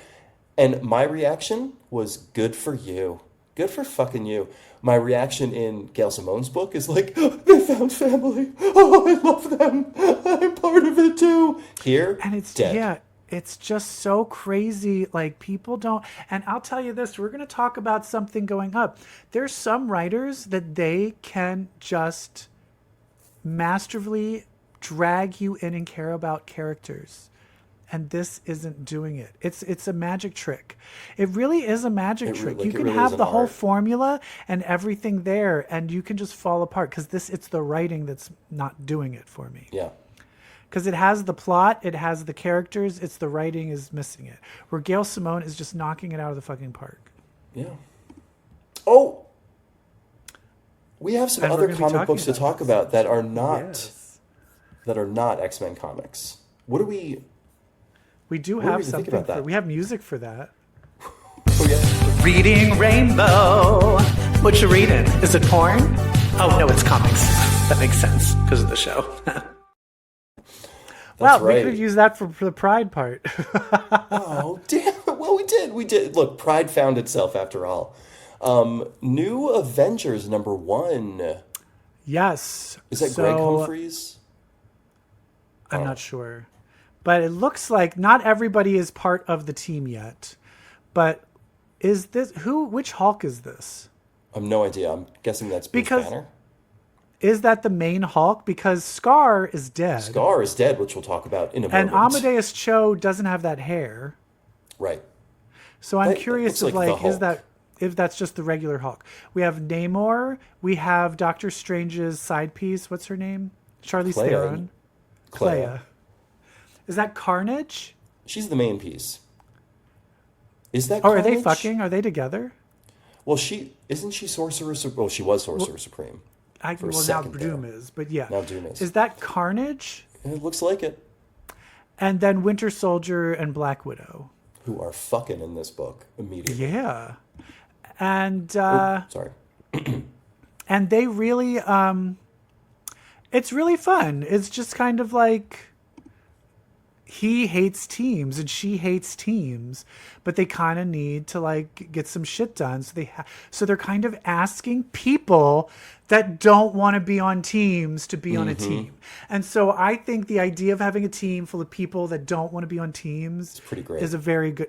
And my reaction was, good for you. Good for fucking you. My reaction in Gail Simone's book is like, they found family. Oh, I love them. I'm part of it too. Here, and it's dead. Yeah, it's just so crazy. Like people don't. And I'll tell you this: we're going to talk about something going up. There's some writers that they can just masterfully drag you in and care about characters. And this isn't doing it. It's a magic trick. It really is a magic trick. You can have the whole formula and everything there, and you can just fall apart because it's the writing that's not doing it for me. Yeah. Because it has the plot, it has the characters, it's the writing is missing it. Where Gail Simone is just knocking it out of the fucking park. Yeah. Oh, we have some And other comic books to talk about that are not X-Men comics. What do we? We do What do have we think something. about that? We have music for that. Oh yeah. Reading Rainbow. What you reading? Is it porn? Oh, no, it's comics. That makes sense because of the show. Well, right. we could use that for the Pride part. Oh, damn. Well, we did. Look, Pride found itself after all. New Avengers #1. Yes. Is that Greg Humphreys? I'm not sure. But it looks like not everybody is part of the team yet. But is this which Hulk is this? I have no idea. I'm guessing that's Bruce Banner. Is that the main Hulk? Because Scar is dead. Scar is dead, which we'll talk about in a moment. And Amadeus Cho doesn't have that hair. Right. So I'm curious if if that's just the regular Hulk. We have Namor. We have Doctor Strange's side piece. What's her name? Charlize Theron. Clea. Is that Carnage? She's the main piece. Is that Carnage? Carnage? Are they fucking? Are they together? Well, isn't she Sorcerer Supreme? Well, she was Sorcerer Supreme. Now Doom is, but yeah. Now Doom is. Is that Carnage? It looks like it. And then Winter Soldier and Black Widow. Who are fucking in this book immediately. Yeah. And sorry. and they really it's really fun. It's just kind of like he hates teams and she hates teams, but they kind of need to like get some shit done. So so they're kind of asking people that don't want to be on teams to be on a team. And so I think the idea of having a team full of people that don't want to be on teams pretty great. is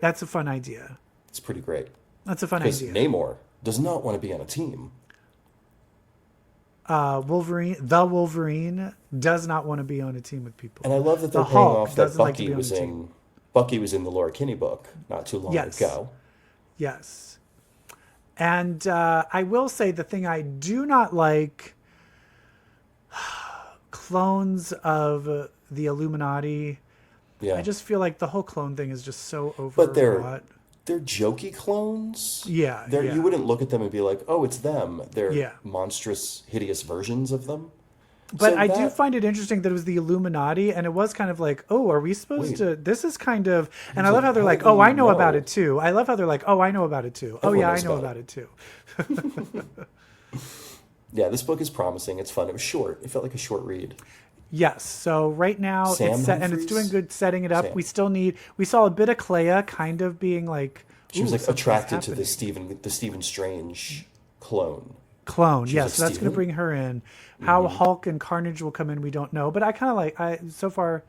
that's a fun idea. It's pretty great. That's a fun Because idea. Namor does not want to be on a team. Wolverine does not want to be on a team with people. And I love that they're paying Hulk off that doesn't like to Bucky be on was a in team. Bucky was in the Laura Kinney book not too long ago. Yes. And I will say the thing I do not like, clones of the Illuminati. Yeah. I just feel like the whole clone thing is just so overwrought. But they're jokey clones. Yeah, yeah. You wouldn't look at them and be like, oh, it's them. They're Yeah. monstrous, hideous versions of them. But So I do find it interesting that it was the Illuminati, and it was kind of like, oh, are we supposed to? This is kind of, and I love how they're like, oh, I know about it too. I love how they're like, oh, I know about it too. Oh, yeah, I know about it too. Yeah, this book is promising. It's fun. It was short. It felt like a short read. Yes. So right now Sam it's set, and it's Humphries? doing good setting it up. Sam. We saw a bit of Clea kind of being like, She was ooh, like something's attracted to happening. the Stephen Strange clone. Clone. She's Yes. like, So that's going to "Steven?" bring her in. How Hulk and Carnage will come in, we don't know. But I kind of so far,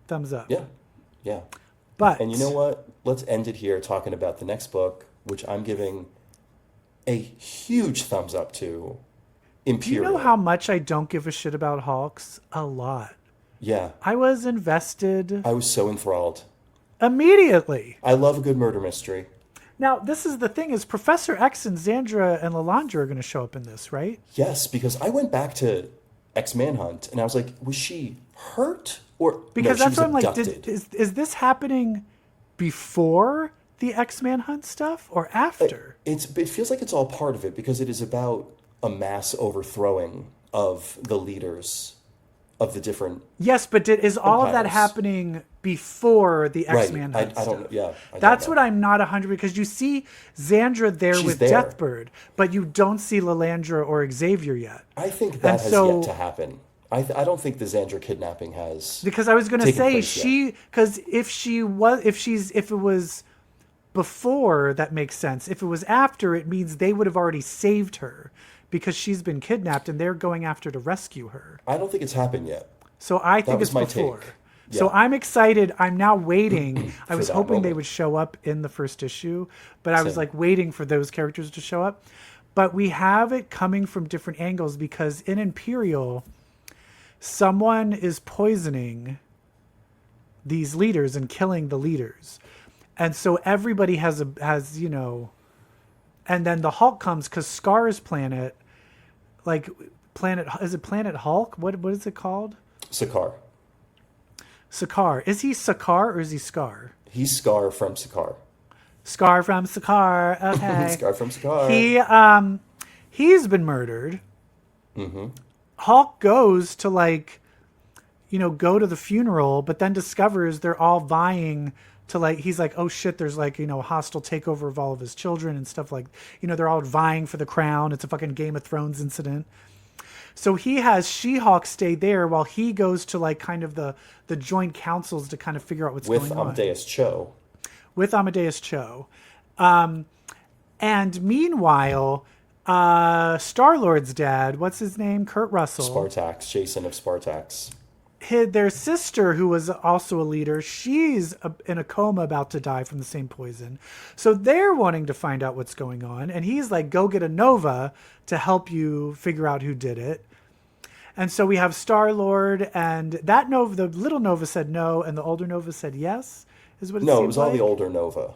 thumbs up. Yeah. Yeah. But And you know what? Let's end it here talking about the next book, which I'm giving a huge thumbs up to. Do you Imperial. know how much I don't give a shit about Hulks? A lot. Yeah. I was invested I was so enthralled. immediately. I love a good murder mystery. Now, this is the thing is Professor X and Xandra and Lalandra are going to show up in this, right? Yes, because I went back to X-Manhunt and I was like, was she hurt? Or Because no, that's she what I'm was like, abducted. is this happening before the X-Man Hunt stuff or after? It feels like it's all part of it because it is about a mass overthrowing of the leaders of the different. Yes, but is all of that empires. happening before the Right. X-Man I Hunt don't stuff? know. Yeah. I That's don't what know. I'm not 100 because you see Xandra there She's with there. Deathbird, but you don't see Lalandra or Xavier yet. I think that has yet to happen. I don't think the Xandra kidnapping has. Because I was going to taken say place because if it was before, that makes sense. If it was after, it means they would have already saved her because she's been kidnapped and they're going after to rescue her. I don't think it's happened yet. So I think was it's my before. take. So Yeah. I'm excited. I'm now waiting. I was that hoping they moment. would show up in the first issue, but I was Same. like waiting for those characters to show up. But we have it coming from different angles because in Imperial, someone is poisoning these leaders and killing the leaders. And so everybody has and then the Hulk comes because Scar's planet, is it Planet Hulk? What is it called? Sakaar. Sakaar. Is he Sakaar or is he Scar? He's Scar from Sakaar. Scar from Sakaar. Okay. Scar from Sakaar. He's been murdered. Mm-hmm. Hulk goes to go to the funeral, but then discovers they're all vying to he's like, oh shit, there's a hostile takeover of all of his children and stuff they're all vying for the crown. It's a fucking Game of Thrones incident. So he has She-Hulk stay there while he goes to kind of the joint councils to kind of figure out what's With going on. Amadeus Cho. With Amadeus Cho. And meanwhile, Star-Lord's dad, what's his name? Kurt Russell. Spartax. Jason of Spartax. Their sister, who was also a leader, she's in a coma about to die from the same poison. So they're wanting to find out what's going on. And he's like, go get a Nova to help you figure out who did it. And so we have Star-Lord, and that Nova, the little Nova said no, and the older Nova said yes, is what it No, seems it was all like. the older Nova.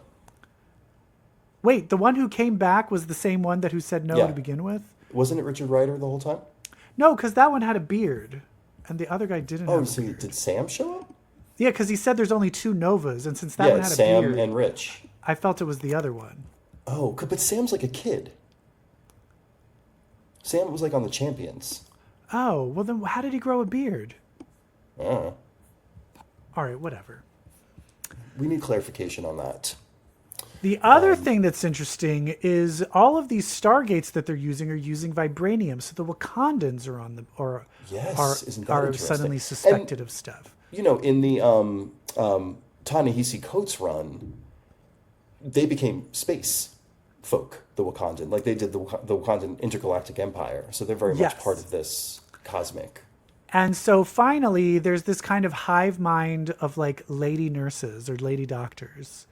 Wait, the one who came back was the same one who said no Yeah. to begin with? Wasn't it Richard Rider the whole time? No, because that one had a beard, and the other guy didn't have Oh, a so beard. did Sam show up? Yeah, because he said there's only two Novas, and since that one Yeah, had a Sam beard, and Rich. I felt it was the other one. Oh, but Sam's like a kid. Sam was on the Champions. Oh, well then how did he grow a beard? Uh, All right, whatever. we need clarification on that. The other thing that's interesting is all of these Stargates that they're using are using vibranium, so the Wakandans are on them, or Yes, are isn't that are interesting? suddenly suspected of stuff. in the Ta-Nehisi Coates run, they became space folk, the Wakandan. Like they did the Wakandan Intergalactic Empire. So they're very much part of this cosmic. And so finally, there's this kind of hive mind of like lady nurses or lady doctors.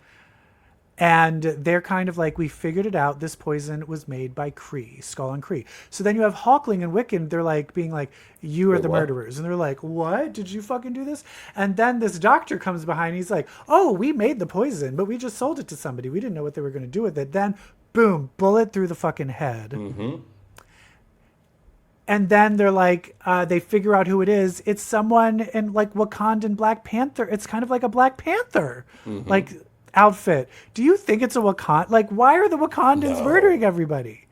And they're kind of like, we figured it out. This poison was made by Kree, Skull and Kree. So then you have Hulkling and Wiccan. They're like being like, you are the murderers. And they're like, what? Did you fucking do this? And then this doctor comes behind. He's like, oh, we made the poison, but we just sold it to somebody. We didn't know what they were going to do with it. Then, boom, bullet through the fucking head. Mm-hmm. And then they're like, they figure out who it is. It's someone in like Wakandan Black Panther. It's kind of like a Black Panther. Mm-hmm. Like outfit. Do you think it's a Wakanda? Like, why are the Wakandans murdering everybody?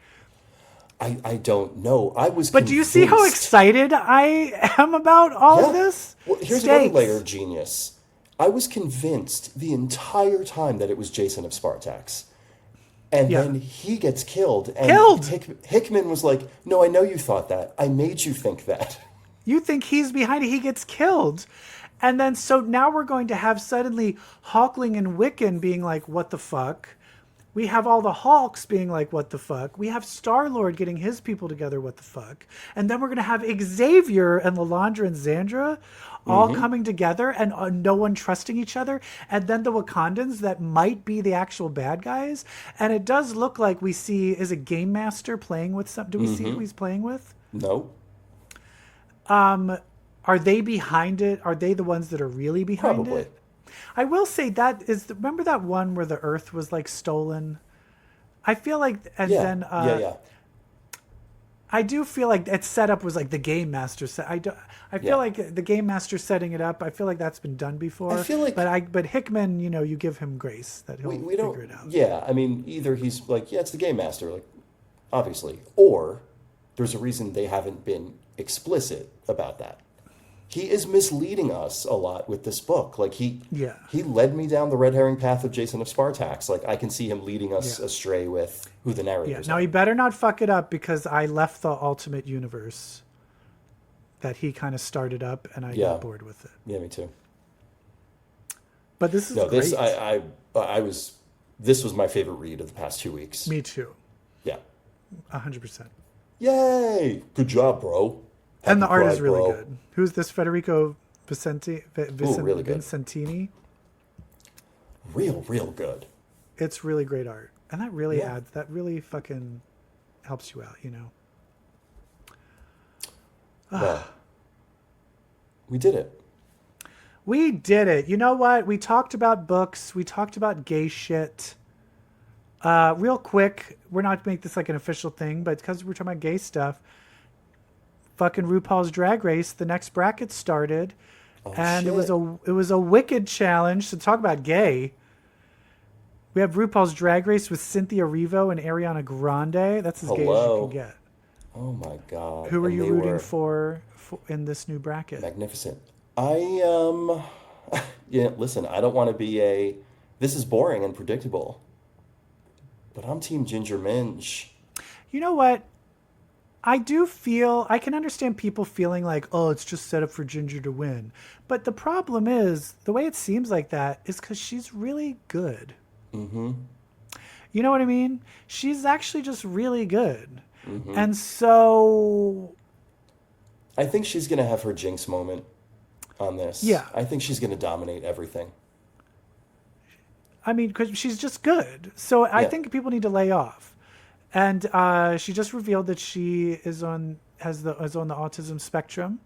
I don't know. But do you see how excited I am about all of this? Well, here's another layer of genius. I was convinced the entire time that it was Jason of Spartax. And then he gets killed. And Hickman was like, no, I know you thought that. I made you think that. You think he's behind it. He gets killed. And then, so now we're going to have suddenly Hulkling and Wiccan being like, what the fuck? We have all the Hulks being like, what the fuck? We have Star-Lord getting his people together, what the fuck? And then we're going to have Xavier and Lalandra and Xandra all coming together and no one trusting each other. And then the Wakandans that might be the actual bad guys. And it does look like we see, is a Game Master playing with some? Do we see who he's playing with? No. Are they behind it? Are they the ones that are really behind it? I will say that is, remember that one where the Earth was like stolen? I feel like, I do feel like its setup was like the Game Master set. I feel like the Game Master setting it up. I feel like that's been done before. I feel like, but Hickman, you give him grace that he'll figure it out. Yeah, I mean, either he's like, it's the Game Master, like obviously, or there's a reason they haven't been explicit about that. He is misleading us a lot with this book. Like he led me down the red herring path of Jason of Spartax. Like I can see him leading us astray with who the narrators are. Now he better not fuck it up because I left the Ultimate Universe that he kind of started up and I got bored with it. Yeah, me too. But this is great. This was my favorite read of the past 2 weeks. Me too. Yeah. 100%. Yay! Good job, bro. And the art is really good. Who's this? Federico Vicentini? Really good. Vicentini? Real good. It's really great art. And that really adds, that really fucking helps you out, Well, we did it. We did it. You know what? We talked about books. We talked about gay shit. Real quick, we're not to make this like an official thing, but because we're talking about gay stuff, fucking RuPaul's Drag Race, the next bracket started, and shit. it was a wicked challenge. So talk about gay. We have RuPaul's Drag Race with Cynthia Erivo and Ariana Grande. That's as gay as you can get. Oh my god! Who are you rooting for in this new bracket? Magnificent. Listen, I don't want to be this is boring and predictable, but I'm Team Ginger Minj. You know what? I can understand people feeling like, oh, it's just set up for Ginger to win. But the problem is, the way it seems like that is because she's really good. Mm-hmm. You know what I mean? She's actually just really good. Mm-hmm. And so... I think she's going to have her jinx moment on this. Yeah. I think she's going to dominate everything. I mean, because she's just good. So I think people need to lay off. And she just revealed that she is on the autism spectrum.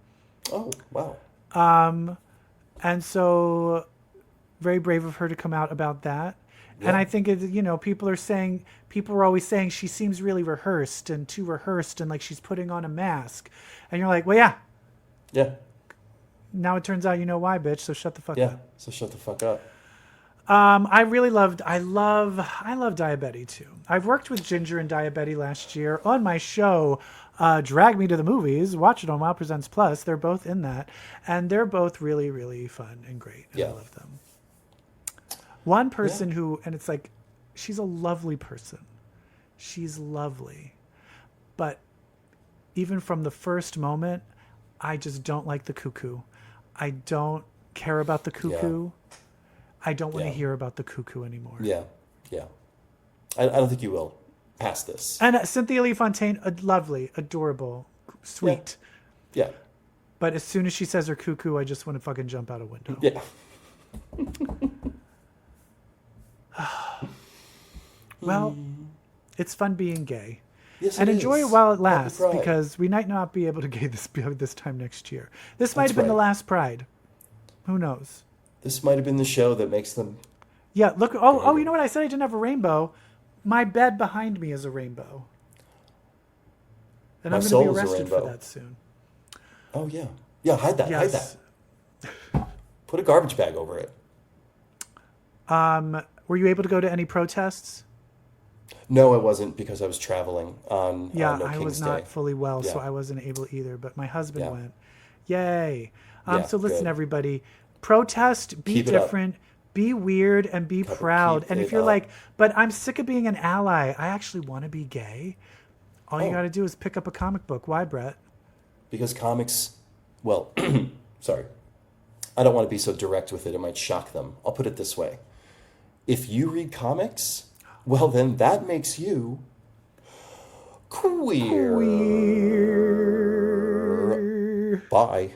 Oh, wow. And so very brave of her to come out about that. Yeah. And I think people are always saying she seems really rehearsed and too rehearsed and like she's putting on a mask. And you're like, well, yeah. Yeah. Now it turns out you know why, bitch. So shut the fuck up. Yeah. So shut the fuck up. I love Diabetti too. I've worked with Ginger and Diabetti last year on my show, Drag Me to the Movies. Watch it on Wow Presents Plus. They're both in that. And they're both really, really fun and great. And I love them. One person and it's like, she's a lovely person. She's lovely. But even from the first moment, I just don't like the cuckoo. I don't care about the cuckoo. I don't want to Yeah. hear about the cuckoo anymore. Yeah. I don't think you will past this. And Cynthia Lee Fontaine, lovely, adorable, sweet. Yeah. But as soon as she says her cuckoo, I just want to fucking jump out a window. Yeah. Well, it's fun being gay. Yes, And it enjoy is. it while it Happy lasts, Pride. because we might not be able to gay this time next year. This might That's have been the right. last Pride. Who knows? This might have been the show that makes them. Yeah, look. Oh, you know what? I said I didn't have a rainbow. My bed behind me is a rainbow. And My I'm going to soul be is a arrested for rainbow. that soon. Oh yeah. Yeah. Hide that. Hide Yes. that. Put a garbage bag over it. Were you able to go to any protests? No, it wasn't because I was traveling on Yeah, No I King's was Day. not fully well, so Yeah. I wasn't able either. But my husband Yeah. went. Yay! Yeah, So listen, good. everybody, protest, be Keep it up. different, be weird, and be proud. keep And if it you're up. like, but I'm sick of being an ally, I actually want to be gay. All you Oh. got to do is pick up a comic book. Why, Brett? Because comics, well, sorry. I don't want to be so direct with it. It might shock them. I'll put it this way. If you read comics, well, then that makes you queer. Bye.